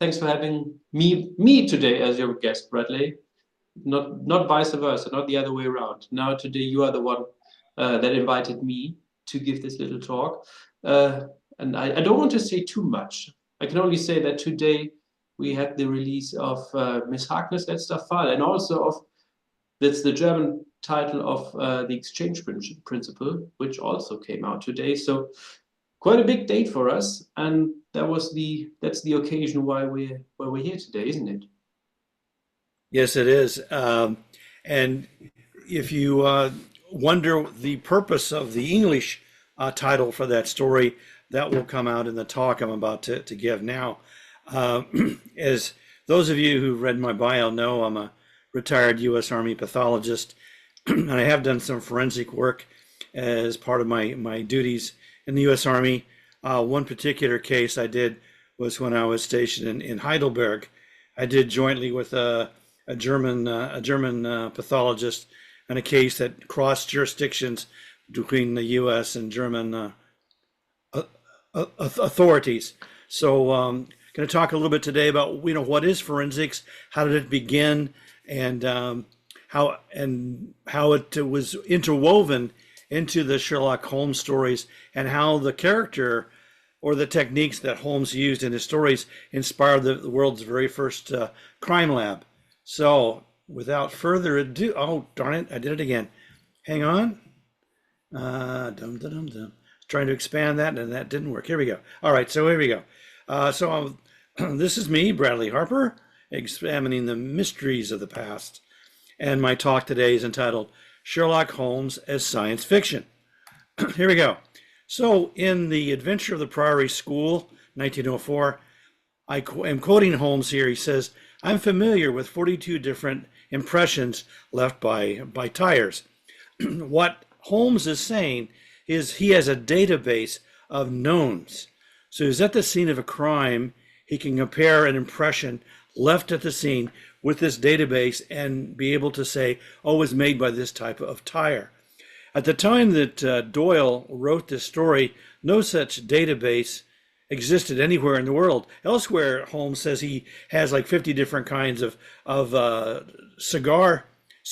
Thanks for having me today as your guest, Bradley. Not vice versa, not the other way around. Now today you are the one that invited me to give this little talk. And I don't want to say too much. I can only say that today we had the release of Miss Harkness' letzter Fall, and also of, that's the German title of the exchange principle, which also came out today. So quite a big date for us, and that's the occasion why we're here today, isn't it? Yes, it is. And if you wonder the purpose of the English title for that story, that will come out in the talk I'm about to give now. As those of you who've read my bio know, I'm a retired U.S. Army pathologist, and I have done some forensic work as part of my duties in the U.S. Army. One particular case I did was when I was stationed in Heidelberg. I did jointly with a German pathologist and a case that crossed jurisdictions between the U.S. and German authorities. So I'm going to talk a little bit today about what is forensics, how did it begin, and how it was interwoven into the Sherlock Holmes stories, and how the character or the techniques that Holmes used in his stories inspired the world's very first crime lab. So without further ado, oh darn it, I did it again. Hang on. Trying to expand that, and that didn't work. Here we go. All right, so here we go. This is me, Bradley Harper, examining the mysteries of the past. And my talk today is entitled Sherlock Holmes as Science Fiction. Here we go. So in The Adventure of the Priory School, 1904, I am quoting Holmes here. He says, "I'm familiar with 42 different impressions left by tires." What Holmes is saying is he has a database of knowns. So he's at the scene of a crime. He can compare an impression left at the scene with this database and be able to say, oh, it was made by this type of tire. At the time that Doyle wrote this story, no such database existed anywhere in the world. Elsewhere, Holmes says he has like 50 different kinds of cigar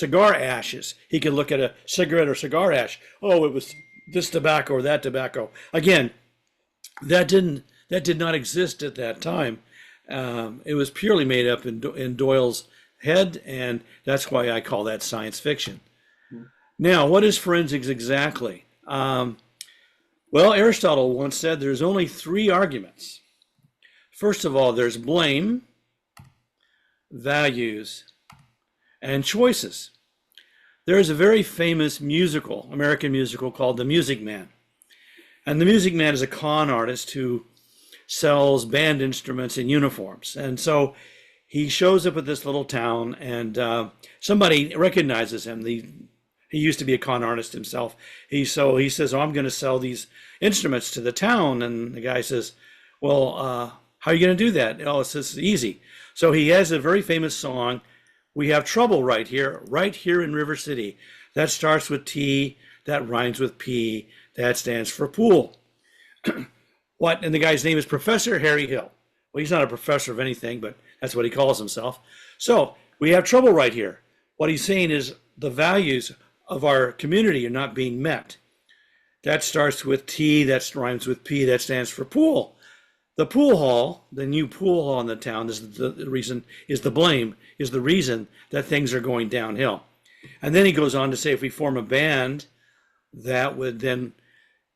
ashes. He can look at a cigarette or cigar ash. Oh, it was this tobacco or that tobacco. Again, that did not exist at that time. It was purely made up in Doyle's head, and that's why I call that science fiction. Now, what is forensics exactly? Well, Aristotle once said there's only three arguments. First of all, there's blame, values, and choices. There is a very famous American musical called The Music Man. And the Music Man is a con artist who sells band instruments and uniforms. And so he shows up at this little town, and somebody recognizes him. He used to be a con artist himself. He says, oh, I'm going to sell these instruments to the town. And the guy says, well, how are you going to do that? Oh, it's just easy. So he has a very famous song, "We Have Trouble right here in River City." That starts with T, that rhymes with P, that stands for pool. And the guy's name is Professor Harry Hill. Well, he's not a professor of anything, but that's what he calls himself. So we have trouble right here. What he's saying is the values of our community are not being met. That starts with T, that rhymes with P, that stands for pool. The pool hall, the new pool hall in the town, is the reason that things are going downhill. And then he goes on to say, if we form a band, that would then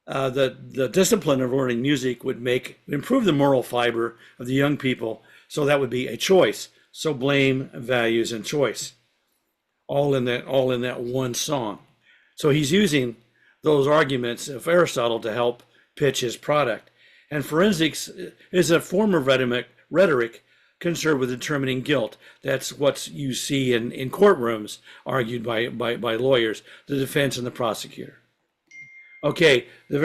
the discipline of learning music would improve the moral fiber of the young people. So that would be a choice. So blame, values, and choice, all in that one song. So he's using those arguments of Aristotle to help pitch his product. And forensics is a form of rhetoric concerned with determining guilt. That's what you see in courtrooms argued by lawyers, the defense and the prosecutor. Okay, the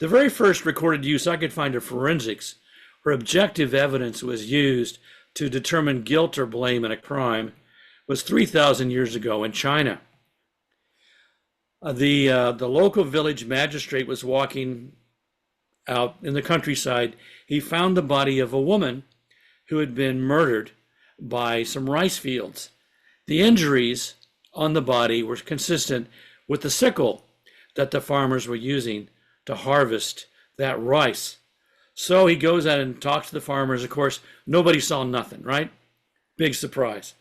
very first recorded use I could find of forensics, where objective evidence was used to determine guilt or blame in a crime, was 3,000 years ago in China. The local village magistrate was walking out in the countryside. He found the body of a woman who had been murdered by some rice fields. The injuries on the body were consistent with the sickle that the farmers were using to harvest that rice. So he goes out and talks to the farmers. Of course, nobody saw nothing, right? Big surprise.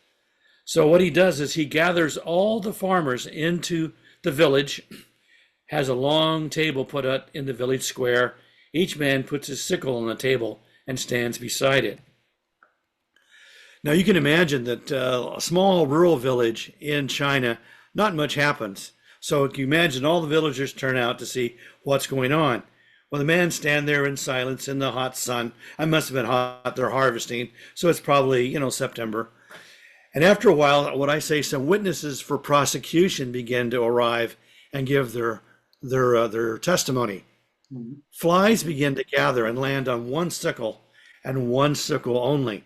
So what he does is he gathers all the farmers into the village, has a long table put out in the village square. Each man puts his sickle on the table and stands beside it. Now you can imagine that a small rural village in China, not much happens. So you imagine all the villagers turn out to see what's going on. Well, the men stand there in silence in the hot sun. It must have been hot, they're harvesting. So it's probably, September. And after a while, what I say, some witnesses for prosecution begin to arrive and give their testimony. Mm-hmm. Flies begin to gather and land on one sickle and one sickle only.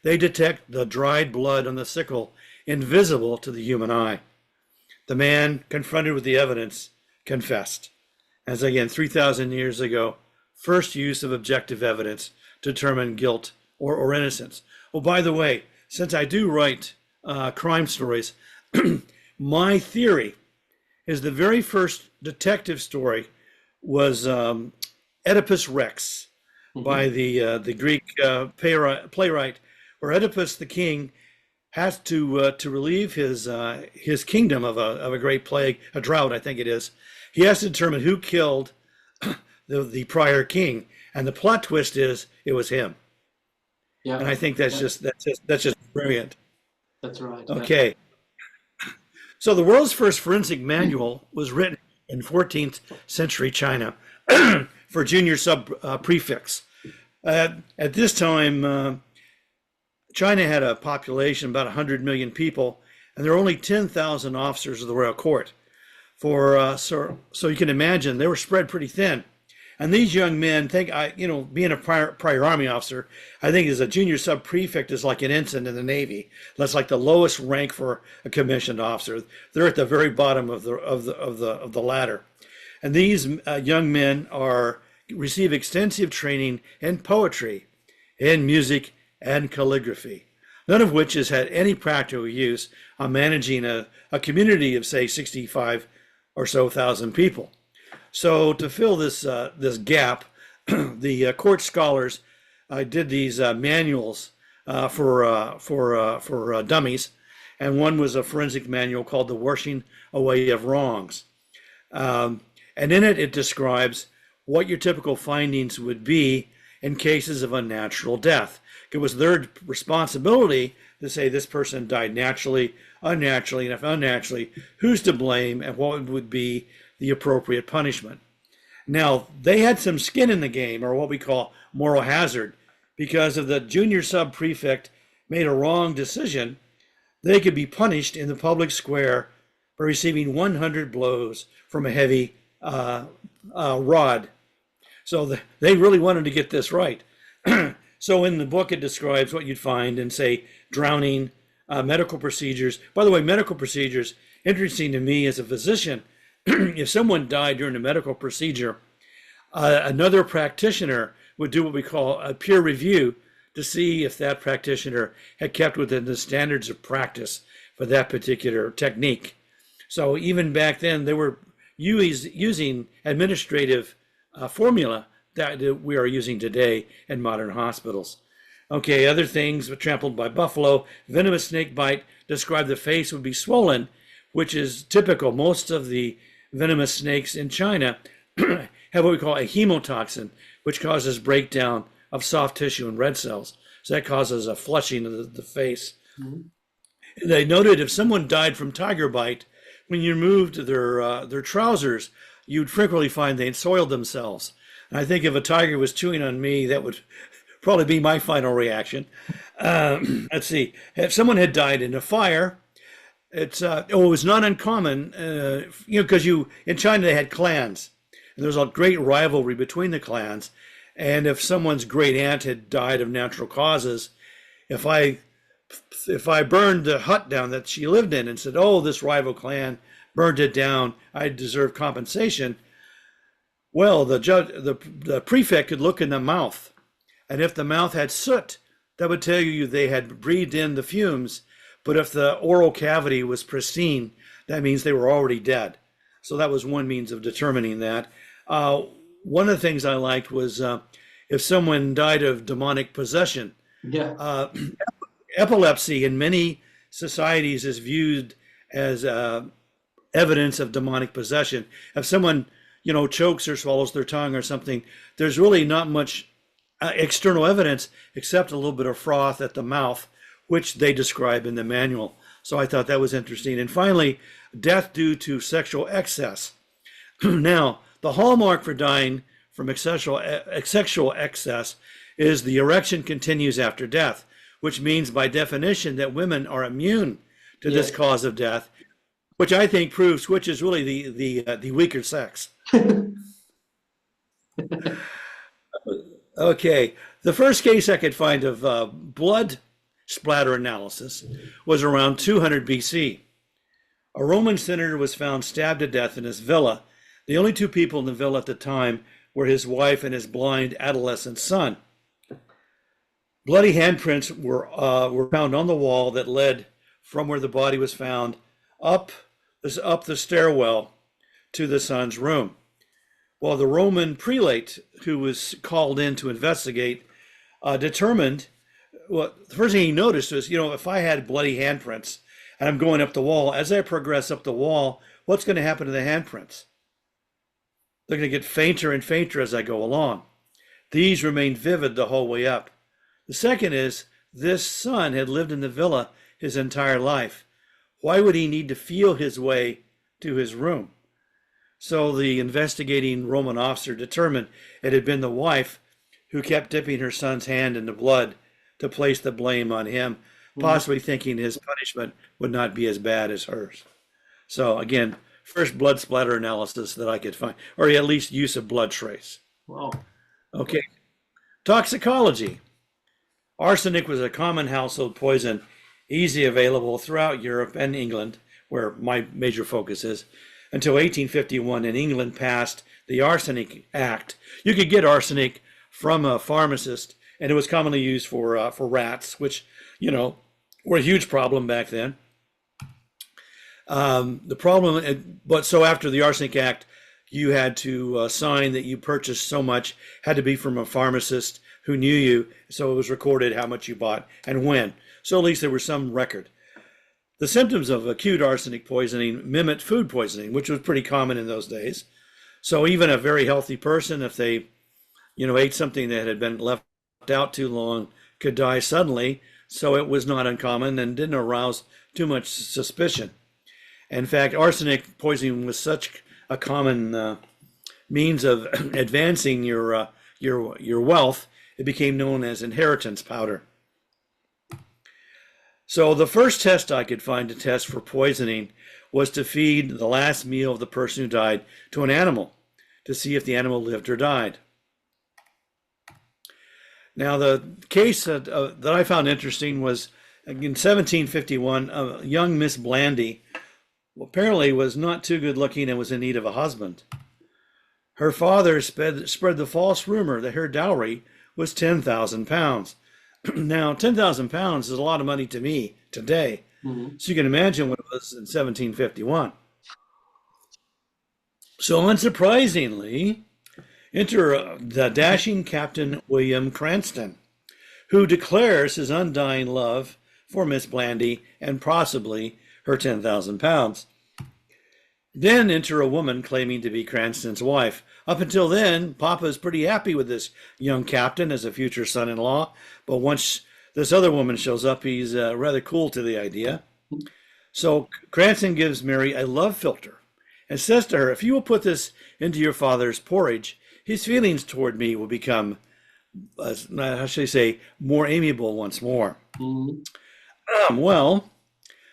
They detect the dried blood on the sickle, invisible to the human eye. The man, confronted with the evidence, confessed. As again, 3,000 years ago, first use of objective evidence to determine guilt or innocence. Oh, by the way, since I do write crime stories, my theory is the very first detective story was Oedipus Rex, mm-hmm. by the Greek playwright, where Oedipus the king has to relieve his kingdom of a great plague, a drought, I think it is. He has to determine who killed the prior king, and the plot twist is it was him. Yeah, and I think that's just brilliant. That's right. Okay. Yeah. So the world's first forensic manual was written in 14th century China for junior prefects. At this time, China had a population about 100 million people, and there were only 10,000 officers of the royal court. So you can imagine they were spread pretty thin. And these young men being a prior army officer, I think as a junior sub-prefect is like an ensign in the Navy. That's like the lowest rank for a commissioned officer. They're at the very bottom of the ladder. And these young men receive extensive training in poetry, in music, and calligraphy, none of which has had any practical use on managing a community of, say, 65 or so thousand people. So to fill this gap, the court scholars did these manuals for dummies, and one was a forensic manual called The Washing Away of Wrongs. And in it describes what your typical findings would be in cases of unnatural death. It was their responsibility to say this person died naturally, unnaturally, and if unnaturally, who's to blame and what would be the appropriate punishment. Now, they had some skin in the game, or what we call moral hazard, because if the junior sub-prefect made a wrong decision, they could be punished in the public square by receiving 100 blows from a heavy rod. So they really wanted to get this right. So in the book, it describes what you'd find in, say, drowning, medical procedures. By the way, medical procedures, interesting to me as a physician, if someone died during a medical procedure, another practitioner would do what we call a peer review to see if that practitioner had kept within the standards of practice for that particular technique. So even back then, they were using administrative formula that we are using today in modern hospitals. Okay, other things were trampled by buffalo, venomous snake bite, described the face would be swollen, which is typical. Most of the venomous snakes in China have what we call a hemotoxin, which causes breakdown of soft tissue and red cells. So that causes a flushing of the face. Mm-hmm. They noted if someone died from tiger bite, when you removed their trousers, you'd frequently find they'd soiled themselves. And I think if a tiger was chewing on me, that would probably be my final reaction. Let's see. If someone had died in a fire, it was not uncommon, because in China they had clans, and there was a great rivalry between the clans. And if someone's great aunt had died of natural causes, if I burned the hut down that she lived in and said, "Oh, this rival clan burned it down, I deserve compensation," well, the prefect could look in the mouth, and if the mouth had soot that would tell you they had breathed in the fumes, but if the oral cavity was pristine, that means they were already dead. So that was one means of determining that. One of the things I liked was if someone died of demonic possession. Yeah. Epilepsy in many societies is viewed as evidence of demonic possession. If someone, chokes or swallows their tongue or something, there's really not much external evidence except a little bit of froth at the mouth, which they describe in the manual. So I thought that was interesting. And finally, death due to sexual excess. Now, the hallmark for dying from sexual excess is the erection continues after death, which means by definition that women are immune to this cause of death, which I think proves which is really the weaker sex. Okay, the first case I could find of blood splatter analysis was around 200 BC. A Roman senator was found stabbed to death in his villa. The only two people in the villa at the time were his wife and his blind adolescent son. Bloody handprints were found on the wall that led from where the body was found up the stairwell to the son's room. Well, the Roman prelate who was called in to investigate determined, well, the first thing he noticed was, if I had bloody handprints and I'm going up the wall, as I progress up the wall, what's going to happen to the handprints? They're going to get fainter and fainter as I go along. These remained vivid the whole way up. The second is, this son had lived in the villa his entire life. Why would he need to feel his way to his room? So the investigating Roman officer determined it had been the wife who kept dipping her son's hand in the blood to place the blame on him, possibly thinking his punishment would not be as bad as hers. So again, first blood splatter analysis that I could find, or at least use of blood trace. Wow. Okay. Toxicology. Arsenic was a common household poison, easy available throughout Europe and England, where my major focus is, until 1851, in England passed the Arsenic Act. You could get arsenic from a pharmacist, and it was commonly used for rats, which, were a huge problem back then. The problem, but so after the Arsenic Act, you had to sign that you purchased so much, had to be from a pharmacist who knew you, so it was recorded how much you bought and when. So at least there was some record. The symptoms of acute arsenic poisoning mimicked food poisoning, which was pretty common in those days. So even a very healthy person, if they, ate something that had been left out too long, could die suddenly. So it was not uncommon and didn't arouse too much suspicion. In fact, arsenic poisoning was such a common means of advancing your wealth, it became known as inheritance powder. So the first test I could find to test for poisoning was to feed the last meal of the person who died to an animal to see if the animal lived or died. Now the case that I found interesting was in 1751, a young Miss Blandy apparently was not too good looking and was in need of a husband. Her father spread the false rumor that her dowry was 10,000 pounds. Now, 10,000 pounds is a lot of money to me today. Mm-hmm. So you can imagine what it was in 1751. So unsurprisingly, enter the dashing Captain William Cranston, who declares his undying love for Miss Blandy and possibly her 10,000 pounds. Then enter a woman claiming to be Cranston's wife. Up until then, Papa is pretty happy with this young captain as a future son-in-law, but once this other woman shows up, he's rather cool to the idea. So Cranston gives Mary a love filter and says to her, if you will put this into your father's porridge, his feelings toward me will become, how should I say, more amiable once more. Mm-hmm. Well,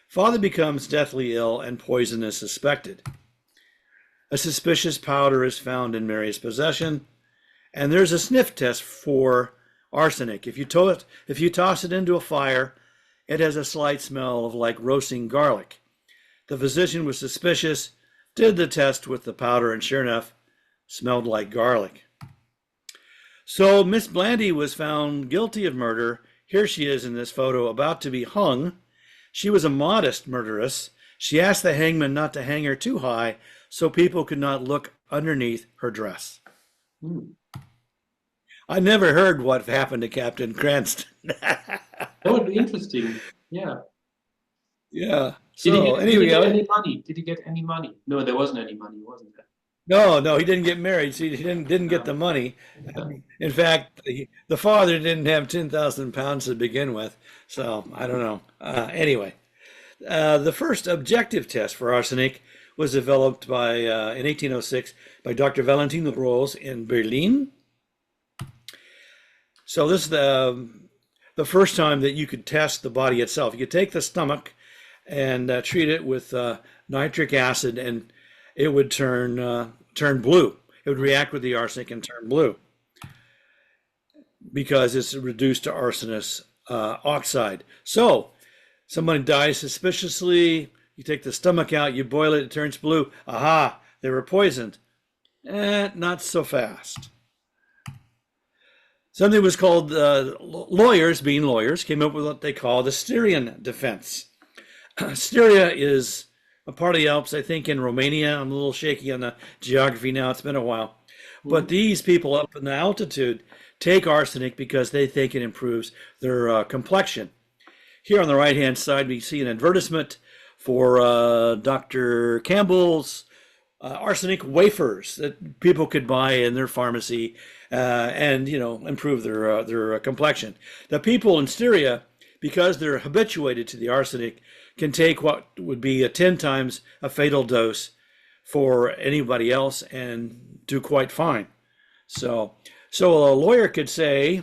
father becomes deathly ill and poison is suspected. A suspicious powder is found in Mary's possession, and there's a sniff test for arsenic. If you toss it into a fire, it has a slight smell of like roasting garlic. The physician was suspicious, did the test with the powder, and sure enough, smelled like garlic. So Miss Blandy was found guilty of murder here she is in this photo about to be hung. She was a modest murderess. She asked the hangman not to hang her too high so people could not look underneath her dress. I never heard what happened to Captain Cranston. That would be interesting. Yeah. Yeah. Did he So get, anyway, did he get any money? Did he get any money? No, there wasn't any money, wasn't there? no, he didn't get married. See, he didn't get the money. In fact, the father didn't have 10,000 pounds to begin with. So I don't know. Anyway, the first objective test for arsenic was developed by in 1806 by Dr. Valentin Roels in Berlin. So this is the first time that you could test the body itself. You could take the stomach and treat it with nitric acid, and it would turn blue. It would react with the arsenic and turn blue because it's reduced to arsenous oxide. So somebody dies suspiciously, you take the stomach out, you boil it, it turns blue. Aha, they were poisoned. Not so fast. Something was called, lawyers, being lawyers, came up with what they call the Styrian defense. Styria is a part of the Alps, I think, in Romania. I'm a little shaky on the geography now. It's been a while. But these people up in the altitude take arsenic because they think it improves their complexion. Here on the right-hand side, we see an advertisement for Dr. Campbell's arsenic wafers that people could buy in their pharmacy and, improve their complexion. The people in Styria, because they're habituated to the arsenic, can take what would be a 10 times a fatal dose for anybody else and do quite fine. So a lawyer could say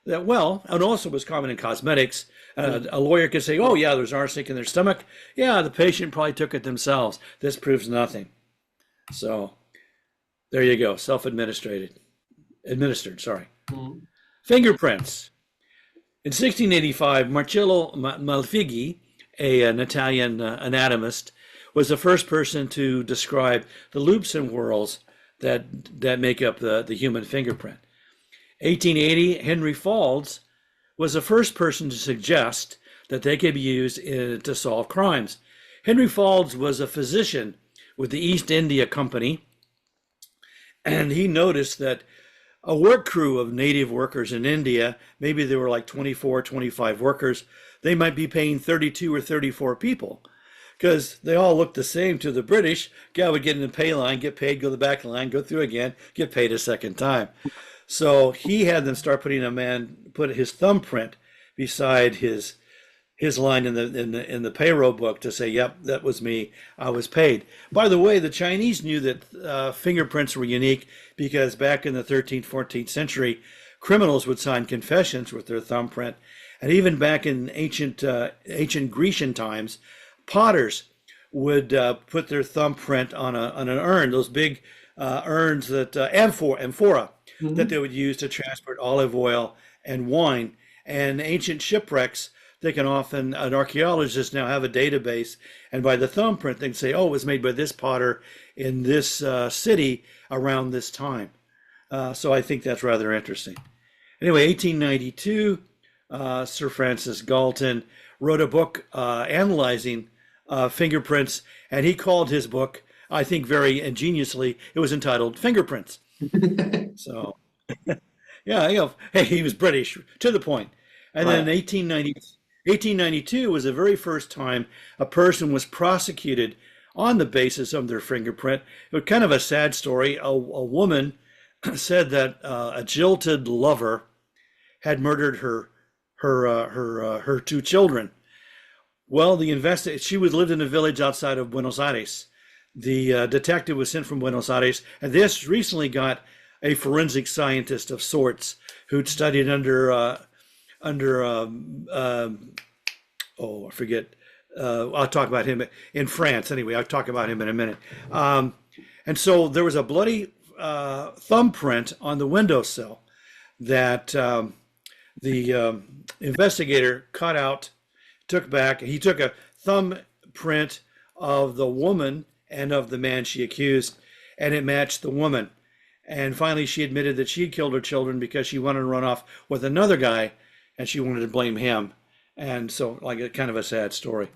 that, well, and also was common in cosmetics, a lawyer could say, oh yeah, there's arsenic in their stomach. Yeah, the patient probably took it themselves. This proves nothing. So there you go, administered, sorry. Fingerprints. In 1685, Marcello Malfighi, an Italian anatomist, was the first person to describe the loops and whorls that make up the human fingerprint. 1880, Henry Faulds was the first person to suggest that they could be used to solve crimes. Henry Faulds was a physician with the East India Company, and he noticed that a work crew of native workers in India, maybe there were like 24, 25 workers, they might be paying 32 or 34 people because they all looked the same to the British. Guy would get in the pay line, get paid, go to the back of the line, go through again, get paid a second time. So he had them start put his thumbprint beside his line in the payroll book to say, yep, that was me, I was paid. By the way, the Chinese knew that fingerprints were unique because back in the 13th, 14th century, criminals would sign confessions with their thumbprint. And even back in ancient Grecian times, potters would put their thumbprint on an urn, those big urns that amphora that they would use to transport olive oil and wine. And ancient shipwrecks, they can often, an archaeologist now have a database, and by the thumbprint they can say, oh, it was made by this potter in this city around this time. So I think that's rather interesting. Anyway, 1892, Sir Francis Galton wrote a book analyzing fingerprints, and he called his book, I think very ingeniously, it was entitled Fingerprints. So, yeah, hey, he was British, to the point. And then in 1892 was the very first time a person was prosecuted on the basis of their fingerprint. It was kind of a sad story. A woman said that a jilted lover had murdered her two children. Well, she lived in a village outside of Buenos Aires. The detective was sent from Buenos Aires, and this recently got a forensic scientist of sorts who'd studied under I forget. I'll talk about him in France. Anyway, I'll talk about him in a minute. And so there was a bloody thumbprint on the windowsill that the investigator cut out, took back. He took a thumbprint of the woman and of the man she accused, and it matched the woman. And finally, she admitted that she had killed her children because she wanted to run off with another guy, and she wanted to blame him. And so, like, a kind of a sad story.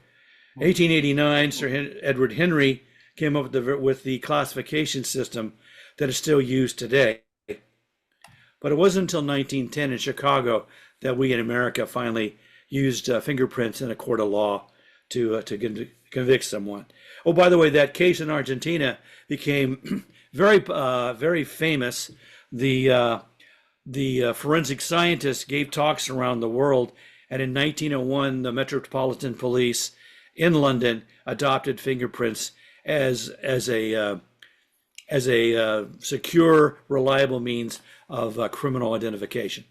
1889, Sir Edward Henry came up with the classification system that is still used today. But it wasn't until 1910 in Chicago that we in America finally used fingerprints in a court of law to convict someone. Oh, by the way, that case in Argentina became very famous. The forensic scientists gave talks around the world, and in 1901, the Metropolitan Police in London adopted fingerprints as a secure, reliable means of criminal identification.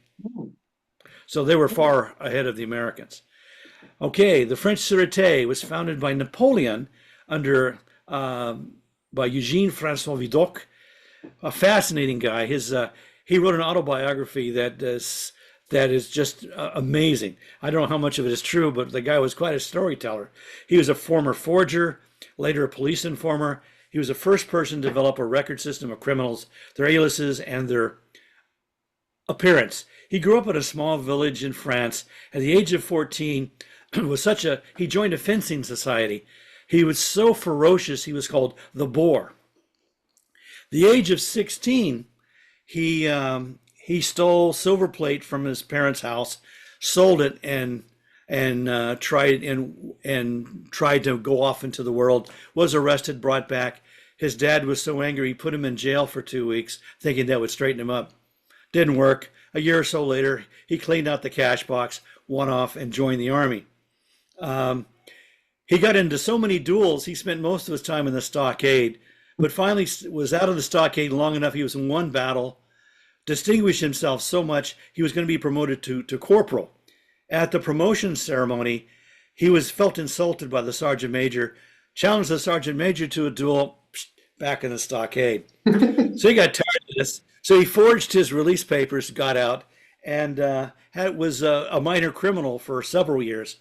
So they were far ahead of the Americans. Okay, the French Sûreté was founded by Napoleon by Eugène François Vidocq, a fascinating guy. He wrote an autobiography that is just amazing. I don't know how much of it is true, but the guy was quite a storyteller. He was a former forger, later a police informer. He was the first person to develop a record system of criminals, their aliases, and their appearance. He grew up in a small village in France. At the age of 14, he joined a fencing society. He was so ferocious, he was called the Boar. The age of 16, he stole silver plate from his parents' house, sold it, and tried to go off into the world. Was arrested, brought back. His dad was so angry he put him in jail for 2 weeks, thinking that would straighten him up. Didn't work. A year or so later, he cleaned out the cash box, went off, and joined the army. He got into so many duels, he spent most of his time in the stockade, but finally was out of the stockade long enough. He was in one battle, distinguished himself so much, he was going to be promoted to corporal. At the promotion ceremony, he felt insulted by the sergeant major, challenged the sergeant major to a duel, back in the stockade. So he got tired of this. So he forged his release papers, got out, and was a minor criminal for several years.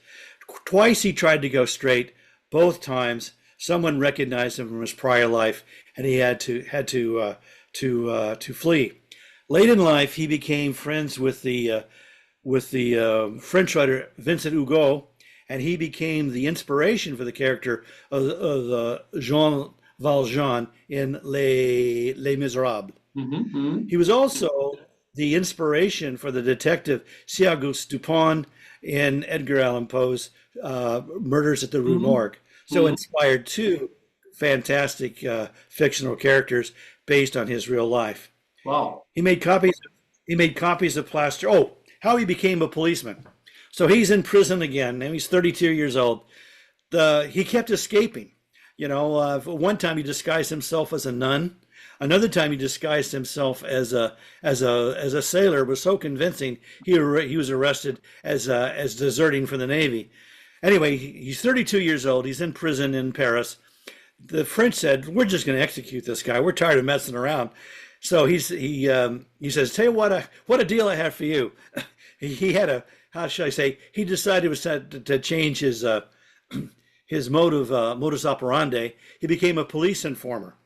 Twice he tried to go straight. Both times, someone recognized him from his prior life, and he had to flee. Late in life, he became friends with the French writer Vincent Hugo, and he became the inspiration for the character of Jean Valjean in Les Miserables. Mm-hmm. He was also the inspiration for the detective Auguste Dupin in Edgar Allan Poe's Murders at the Rue Morgue. So inspired two fantastic fictional characters based on his real life. Wow. He made copies of plaster. Oh, how he became a policeman. So he's in prison again, and he's 32 years old. He kept escaping. One time he disguised himself as a nun. Another time he disguised himself as a sailor. It was so convincing he was arrested as deserting from the Navy. Anyway, he's 32 years old. He's in prison in Paris. The French said, "We're just going to execute this guy. We're tired of messing around." So he says, "Tell you what a deal I have for you." He had how should I say? He decided to change his modus operandi. He became a police informer.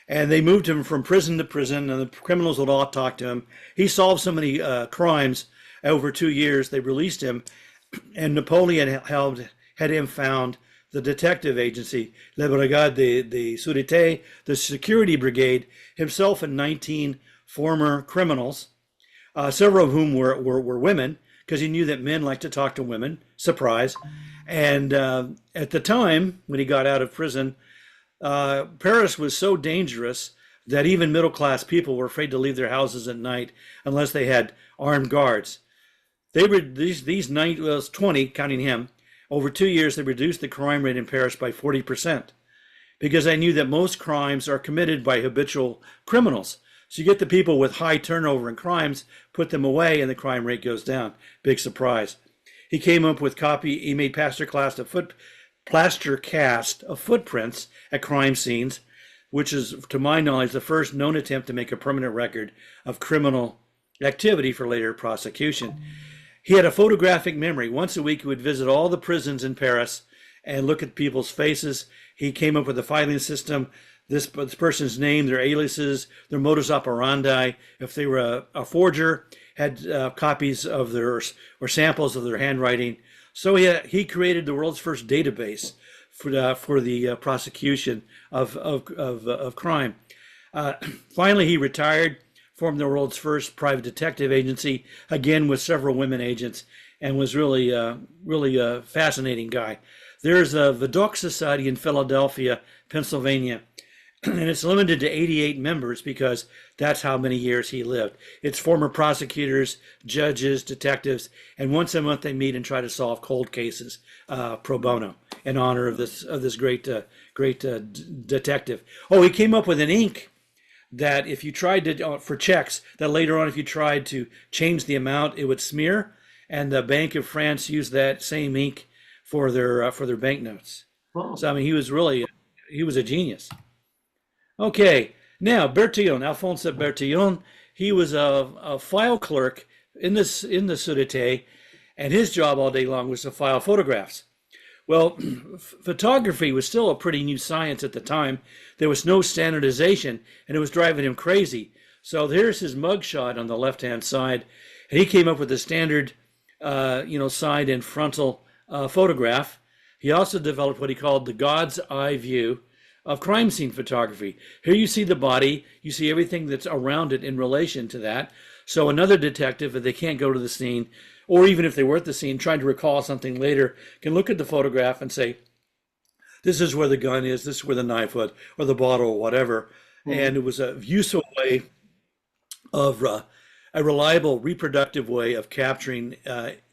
And they moved him from prison to prison, and the criminals would all talk to him. He solved so many crimes over 2 years, they released him, and Napoleon had him found the detective agency, La Brigade de Sûreté, the security brigade, himself and 19 former criminals, several of whom were women, because he knew that men like to talk to women, surprise. And at the time, when he got out of prison, Paris was so dangerous that even middle-class people were afraid to leave their houses at night unless they had armed guards. These 20, counting him, over 2 years they reduced the crime rate in Paris by 40%, because I knew that most crimes are committed by habitual criminals. So you get the people with high turnover in crimes, put them away, and the crime rate goes down. Big surprise. He came up with he made plaster cast of footprints at crime scenes, which is, to my knowledge, the first known attempt to make a permanent record of criminal activity for later prosecution. He had a photographic memory. Once a week, he would visit all the prisons in Paris and look at people's faces. He came up with a filing system, this person's name, their aliases, their modus operandi. If they were a forger, had copies of their or samples of their handwriting. So he created the world's first database for the prosecution of crime. Finally, he retired, formed the world's first private detective agency, again with several women agents, and was really a fascinating guy. There's a Vidocq Society in Philadelphia, Pennsylvania, and it's limited to 88 members because that's how many years he lived. It's former prosecutors, judges, detectives, and once a month they meet and try to solve cold cases pro bono in honor of this great detective. Oh, he came up with an ink that if you tried to for checks, that later on if you tried to change the amount, it would smear, and the Bank of France used that same ink for their banknotes. Wow. So I mean, he was a genius. Okay, now Bertillon, Alphonse Bertillon, he was a file clerk in the Sûreté, and his job all day long was to file photographs. Well, photography was still a pretty new science at the time. There was no standardization, and it was driving him crazy. So here's his mugshot on the left-hand side, and he came up with a standard, side and frontal photograph. He also developed what he called the God's eye view of crime scene photography. Here you see the body, you see everything that's around it in relation to that. So another detective, if they can't go to the scene, or even if they were at the scene trying to recall something later, can look at the photograph and say, this is where the gun is, this is where the knife was, or the bottle, or whatever. Mm-hmm. And it was a useful way of a reliable, reproductive way of capturing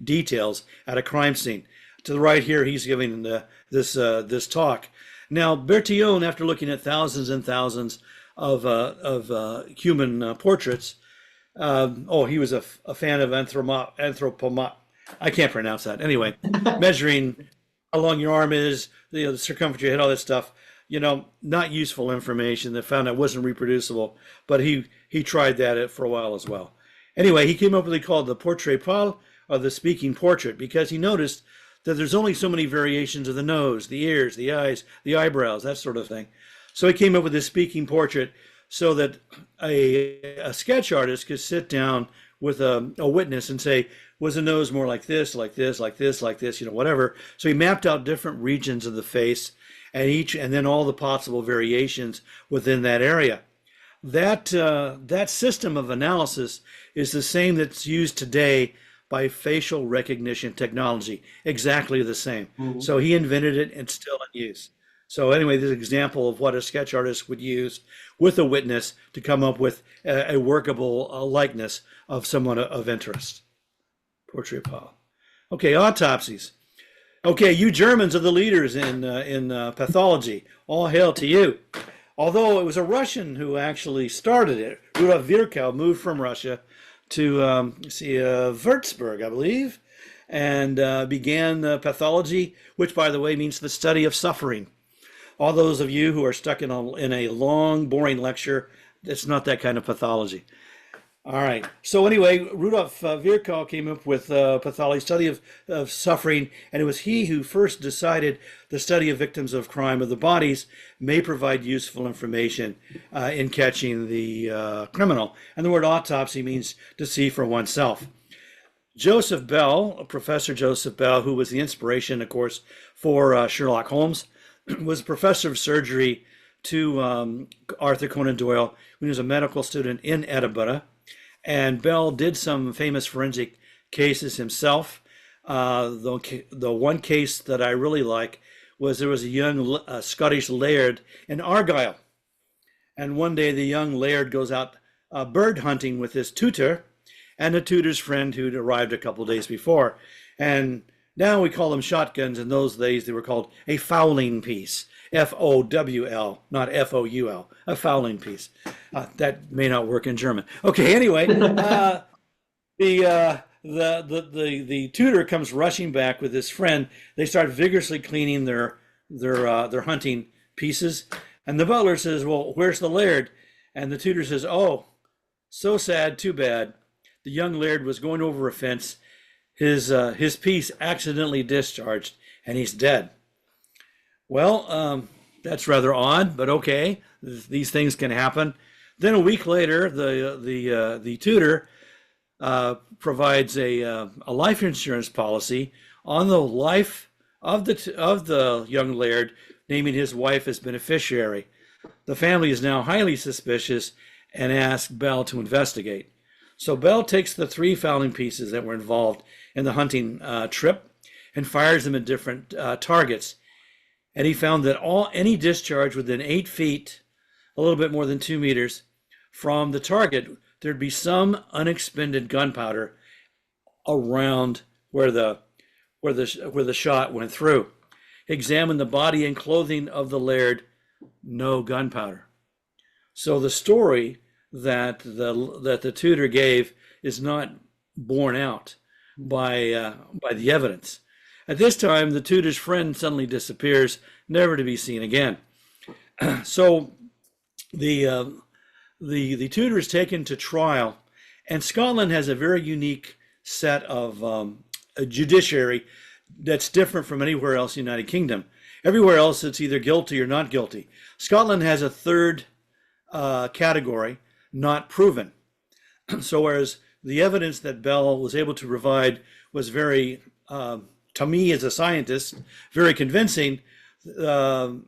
details at a crime scene. To the right here, he's giving this talk. Now, Bertillon, after looking at thousands and thousands of human portraits, he was a fan of anthropomat. I can't pronounce that. Anyway, measuring how long your arm is, the circumference of your head, all that stuff. Not useful information. They found it wasn't reproducible, but he tried that for a while as well. Anyway, he came up with what he called the portrait pâle, or the speaking portrait, because he noticed that there's only so many variations of the nose, the ears, the eyes, the eyebrows, that sort of thing. So he came up with this speaking portrait so that a sketch artist could sit down with a witness and say, was the nose more like this, like this, like this, like this, whatever. So he mapped out different regions of the face and then all the possible variations within that area. That system of analysis is the same that's used today by facial recognition technology, exactly the same. Mm-hmm. So he invented it and still in use. So anyway, this is an example of what a sketch artist would use with a witness to come up with a workable likeness of someone of interest. Portrait pâle. Okay, autopsies. Okay, you Germans are the leaders in pathology. All hail to you. Although it was a Russian who actually started it. Rudolf Virchow moved from Russia to Würzburg, I believe, and began pathology, which, by the way, means the study of suffering. All those of you who are stuck in a long, boring lecture, it's not that kind of pathology. All right. So anyway, Rudolf Virchow came up with pathology, study of suffering, and it was he who first decided the study of victims of crime of the bodies may provide useful information in catching the criminal. And the word autopsy means to see for oneself. Joseph Bell, Professor Joseph Bell, who was the inspiration, of course, for Sherlock Holmes, was a professor of surgery to Arthur Conan Doyle when he was a medical student in Edinburgh. And Bell did some famous forensic cases himself. The one case that I really like was there was a young Scottish laird in Argyll. And one day the young laird goes out bird hunting with his tutor and the tutor's friend who'd arrived a couple of days before. And now we call them shotguns. In those days, they were called a fowling piece. F-O-W-L, not F-O-U-L, a fowling piece. That may not work in German. Okay, anyway, the tutor comes rushing back with his friend. They start vigorously cleaning their hunting pieces. And the butler says, well, where's the laird? And the tutor says, oh, so sad, too bad. The young laird was going over a fence. His piece accidentally discharged, and he's dead. Well, that's rather odd, but okay, these things can happen. Then a week later, the tutor provides a life insurance policy on the life of the young laird, naming his wife as beneficiary. The family is now highly suspicious and asks Bell to investigate. So Bell takes the 3 fowling pieces that were involved in the hunting trip and fires them at different targets. And he found that any discharge within 8 feet, a little bit more than 2 meters from the target, there'd be some unexpended gunpowder around where the shot went through. He examined the body and clothing of the laird, no gunpowder. So the story that the tutor gave is not borne out by the evidence. At this time, the tutor's friend suddenly disappears, never to be seen again. So the tutor is taken to trial, and Scotland has a very unique set of a judiciary that's different from anywhere else in the United Kingdom. Everywhere else, it's either guilty or not guilty. Scotland has a third category, not proven. So whereas the evidence that Bell was able to provide was very, to me as a scientist, very convincing, the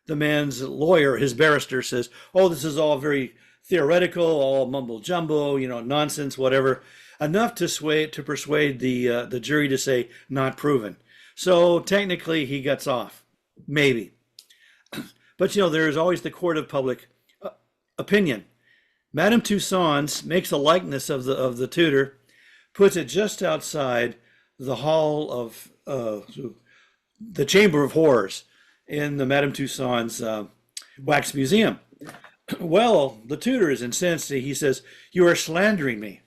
man's lawyer, his barrister, says, oh, this is all very theoretical, all mumbo jumbo, nonsense, whatever, enough to persuade the jury to say not proven. So technically he gets off, maybe. But there is always the court of public opinion. Madame Toussaint's makes a likeness of the tutor, puts it just outside the hall of the Chamber of Horrors in the Madame Toussaint's wax museum. Well, the tutor is incensed. He says, "You are slandering me."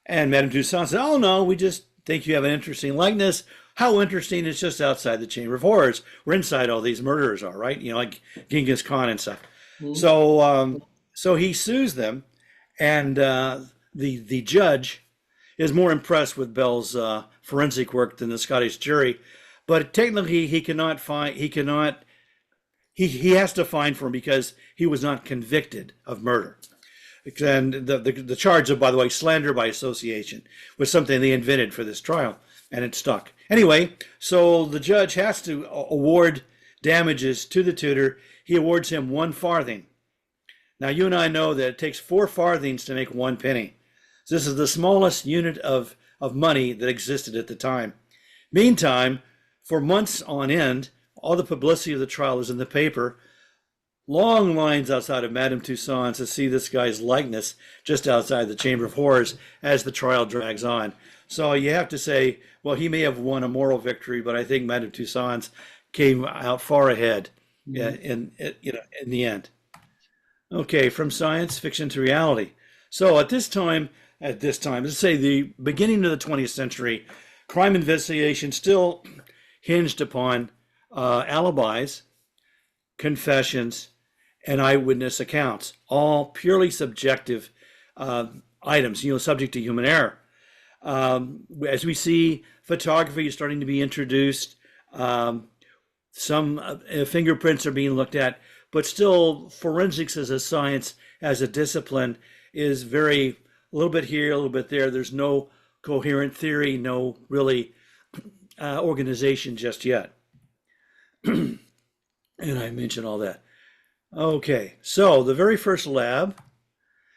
And Madame Toussaint says, "Oh no, we just think you have an interesting likeness." How interesting, it's just outside the Chamber of Horrors. We're inside all these murderers are, right? Like Genghis Khan and stuff. Mm-hmm. So he sues them, and the judge is more impressed with Bell's forensic work than the Scottish jury. But technically he has to fine for him because he was not convicted of murder. And the charge of, by the way, slander by association was something they invented for this trial, and it stuck. Anyway, so the judge has to award damages to the tutor. He awards him 1 farthing. Now, you and I know that it takes 4 farthings to make 1 penny. So this is the smallest unit of money that existed at the time. Meantime, for months on end, all the publicity of the trial is in the paper. Long lines outside of Madame Toussaint's to see this guy's likeness just outside the Chamber of Horrors as the trial drags on. So you have to say, well, he may have won a moral victory, but I think Madame Toussaint's came out far ahead in the end. Okay, from science fiction to reality. So at this time, let's say the beginning of the 20th century, crime investigation still hinged upon alibis, confessions, and eyewitness accounts, all purely subjective items, subject to human error. As we see, photography is starting to be introduced. Some fingerprints are being looked at, but still forensics as a science, as a discipline, is a little bit here, a little bit there. There's no coherent theory, no really organization just yet. And I mentioned all that. Okay, so the very first lab,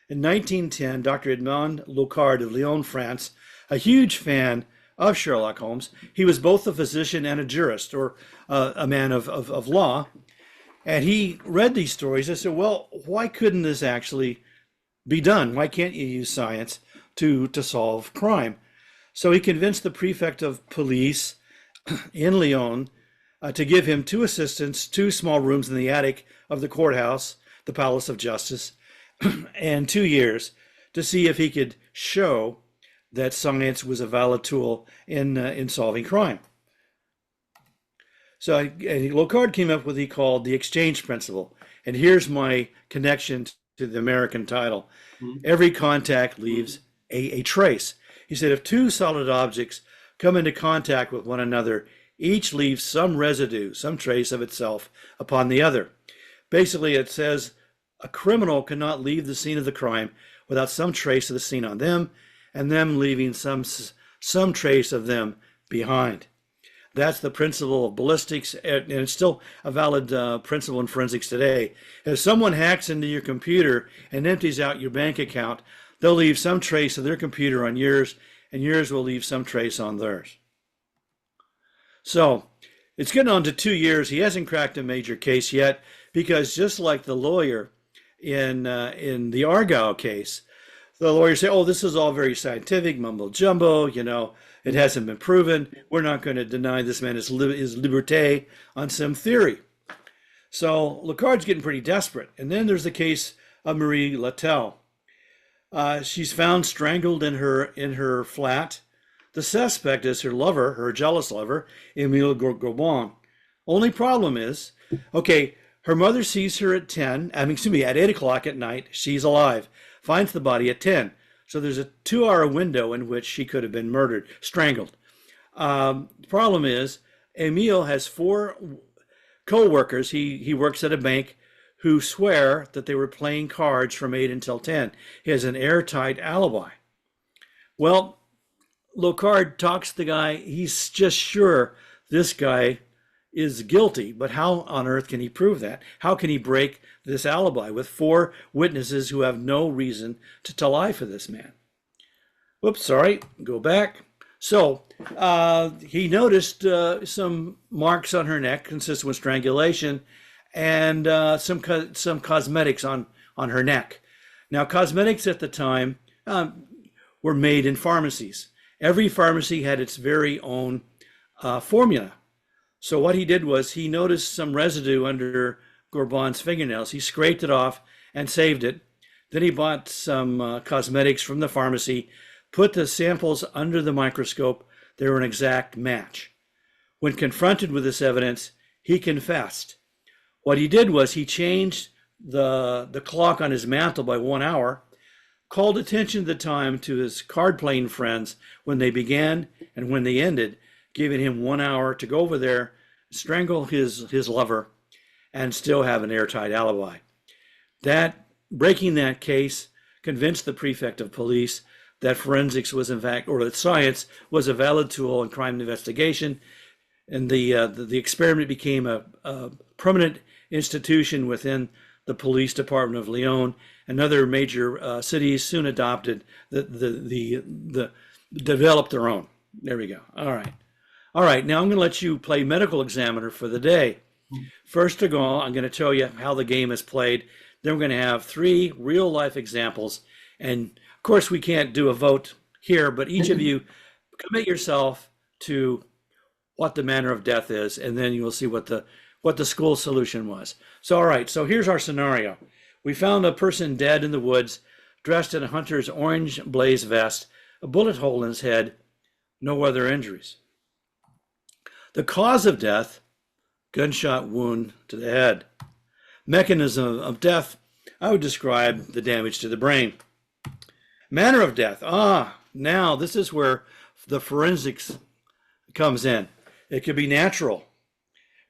in 1910, Dr. Edmond Locard of Lyon, France, a huge fan of Sherlock Holmes. He was both a physician and a jurist, or a man of law. And he read these stories and said, well, why couldn't this actually be done? Why can't you use science to solve crime? So he convinced the prefect of police in Lyon to give him 2 assistants, 2 small rooms in the attic of the courthouse, the Palace of Justice, and 2 years to see if he could show that science was a valid tool in solving crime. So Locard came up with what he called the exchange principle. And here's my connection to the American title. Mm-hmm. Every contact leaves a trace. He said, if 2 solid objects come into contact with one another, each leaves some residue, some trace of itself upon the other. Basically, it says a criminal cannot leave the scene of the crime without some trace of the scene on them, and them leaving some trace of them behind. That's the principle of ballistics, and it's still a valid principle in forensics today. If someone hacks into your computer and empties out your bank account, they'll leave some trace of their computer on yours, and yours will leave some trace on theirs. So it's getting on to 2 years. He hasn't cracked a major case yet, because just like the lawyer in the Argyle case, the lawyers say, oh, this is all very scientific, mumbo jumbo, you know, it hasn't been proven. We're not going to deny this man his liberté on some theory. So Locard's getting pretty desperate. And then there's the case of Marie Littell. She's found strangled in her flat. The suspect is her lover, her jealous lover, Émile Gorbon. Only problem is, okay, her mother sees her at 8 o'clock at night. She's alive. Finds the body at 10. So there's a 2-hour window in which she could have been murdered, strangled. The problem is, Émile has 4 co-workers. He works at a bank who swear that they were playing cards from 8 until 10. He has an airtight alibi. Well, Locard talks to the guy. He's just sure this guy is guilty, but how on earth can he prove that? How can he break this alibi with 4 witnesses who have no reason to lie for this man? Whoops, sorry, go back. So he noticed some marks on her neck consistent with strangulation, and some cosmetics on her neck. Now, cosmetics at the time were made in pharmacies. Every pharmacy had its very own formula. So what he did was he noticed some residue under Gorbon's fingernails. He scraped it off and saved it. Then he bought some cosmetics from the pharmacy, put the samples under the microscope. They were an exact match. When confronted with this evidence, he confessed. What he did was he changed the clock on his mantle by 1 hour, called attention to the time to his card-playing friends when they began and when they ended, giving him 1 hour to go over there, strangle his lover, and still have an airtight alibi. Breaking that case convinced the prefect of police that forensics was in fact, or that science was a valid tool in crime investigation, and the experiment became a permanent institution within the police department of Lyon, and other major cities soon adopted developed their own. There we go. All right, now I'm going to let you play medical examiner for the day. First of all, I'm going to tell you how the game is played. Then we're going to have 3 real-life examples. And, of course, we can't do a vote here, but each of you commit yourself to what the manner of death is, and then you will see what the school solution was. So, all right, so here's our scenario. We found a person dead in the woods, dressed in a hunter's orange blaze vest, a bullet hole in his head, no other injuries. The cause of death, gunshot wound to the head. Mechanism of death, I would describe the damage to the brain. Manner of death, now this is where the forensics comes in. It could be natural.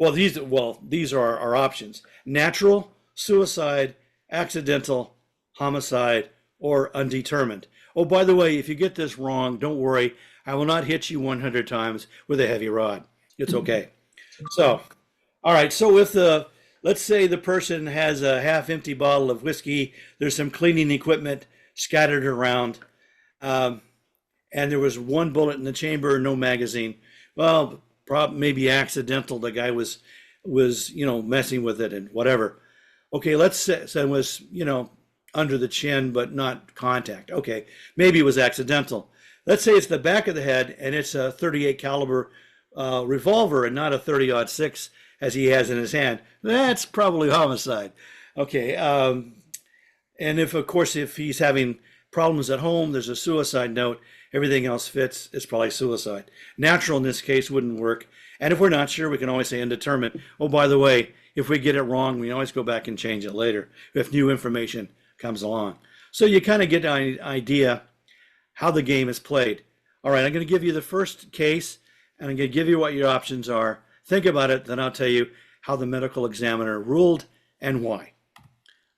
These are our options. Natural, suicide, accidental, homicide, or undetermined. Oh, by the way, if you get this wrong, don't worry. I will not hit you 100 times with a heavy rod. It's okay. So, all right. So let's say the person has a half-empty bottle of whiskey. There's some cleaning equipment scattered around, and there was 1 bullet in the chamber, no magazine. Well, maybe accidental. The guy was messing with it and whatever. Okay, let's say it was under the chin but not contact. Okay, maybe it was accidental. Let's say it's the back of the head and it's a .38 caliber revolver and not a 30-06 as he has in his hand. That's probably homicide. Okay, and if he's having problems at home, there's a suicide note, everything else fits, it's probably suicide. Natural in this case wouldn't work. And if we're not sure, we can always say indeterminate. Oh, by the way, if we get it wrong, we can always go back and change it later if new information comes along. So you kind of get an idea how the game is played. All right, I'm going to give you the first case, and I'm going to give you what your options are. Think about it, then I'll tell you how the medical examiner ruled and why.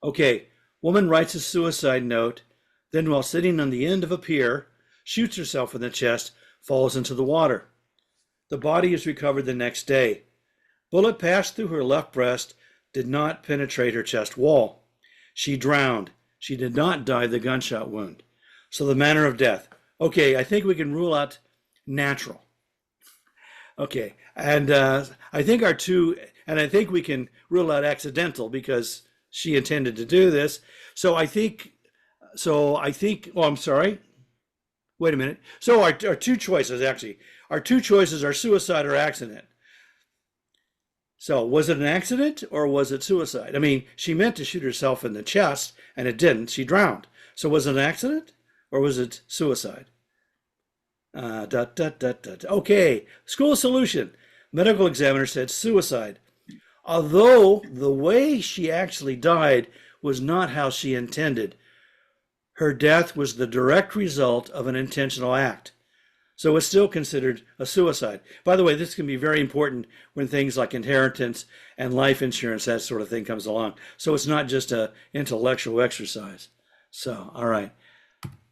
Okay, woman writes a suicide note. Then while sitting on the end of a pier, shoots herself in the chest, falls into the water. The body is recovered the next day. Bullet passed through her left breast, did not penetrate her chest wall. She drowned. She did not die of the gunshot wound. So the manner of death. Okay, I think we can rule out natural. Okay, and I think I think we can rule out accidental because she intended to do this. So I think, oh, I'm sorry. Wait a minute. So our two choices are suicide or accident. So was it an accident or was it suicide? I mean, she meant to shoot herself in the chest and it didn't. She drowned. So was it an accident or was it suicide? Okay, school solution. Medical examiner said suicide. Although the way she actually died was not how she intended. Her death was the direct result of an intentional act. So it's still considered a suicide. By the way, this can be very important when things like inheritance and life insurance, that sort of thing comes along. So it's not just an intellectual exercise. So, all right,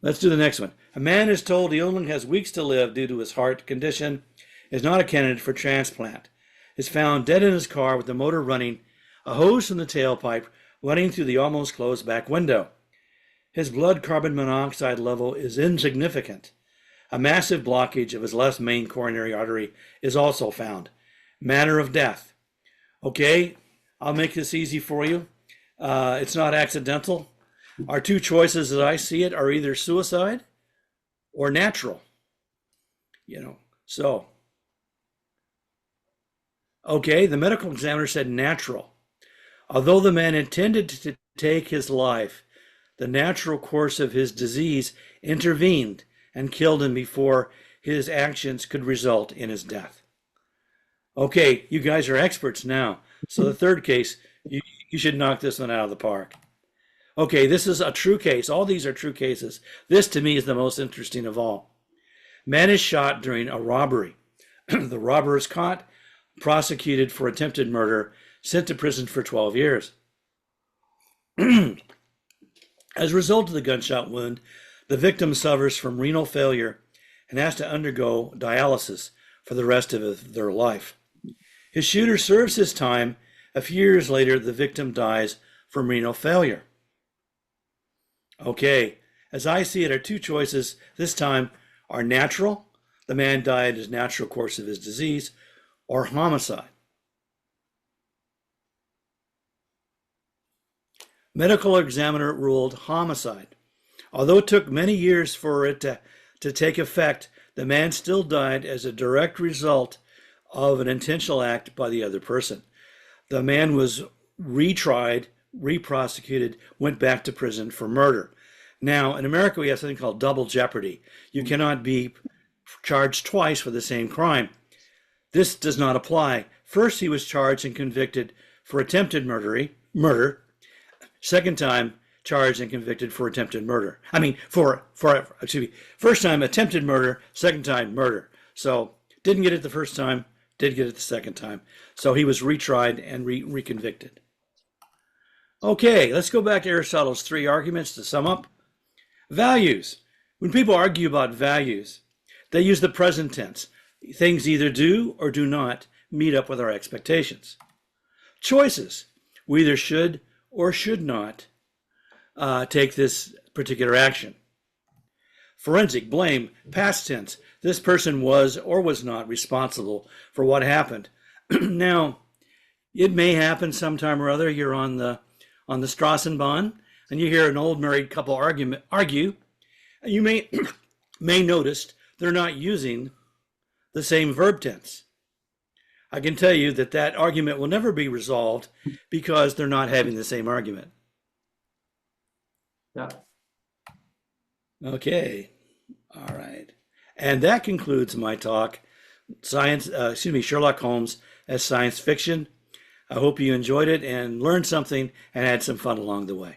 let's do the next one. A man is told he only has weeks to live due to his heart condition, is not a candidate for transplant, is found dead in his car with the motor running, a hose from the tailpipe running through the almost closed back window. His blood carbon monoxide level is insignificant. A massive blockage of his left main coronary artery is also found. Manner of death. Okay, I'll make this easy for you. It's not accidental. Our two choices as I see it are either suicide or natural. So. Okay, the medical examiner said natural. Although the man intended to take his life, the natural course of his disease intervened and killed him before his actions could result in his death. Okay, you guys are experts now. So the third case, you should knock this one out of the park. Okay, this is a true case. All these are true cases. This to me is the most interesting of all. Man is shot during a robbery. The robber is caught, prosecuted for attempted murder, sent to prison for 12 years. As a result of the gunshot wound, the victim suffers from renal failure and has to undergo dialysis for the rest of their life. His shooter serves his time. A few years later, the victim dies from renal failure. Okay, as I see it, our two choices this time are natural. The man died as natural course of his disease, or homicide. Medical examiner ruled homicide. Although it took many years for it to take effect, the man still died as a direct result of an intentional act by the other person. The man was retried, reprosecuted, went back to prison for murder. Now, in America, we have something called double jeopardy. You cannot be charged twice for the same crime. This does not apply. First, he was charged and convicted for attempted murder. Second time, charged and convicted for attempted murder. First time attempted murder, second time murder. So didn't get it the first time, did get it the second time. So he was retried and reconvicted. Okay, let's go back to Aristotle's three arguments to sum up. Values. When people argue about values, they use the present tense. Things either do or do not meet up with our expectations. Choices. We either should or should not take this particular action. Forensic, blame, past tense. This person was or was not responsible for what happened. Now, it may happen sometime or other. You're on the Strassenbahn and you hear an old married couple argue. You may notice they're not using the same verb tense. I can tell you that argument will never be resolved because they're not having the same argument. Yeah. Okay. All right. And that concludes my talk, Sherlock Holmes as science fiction. I hope you enjoyed it and learned something and had some fun along the way.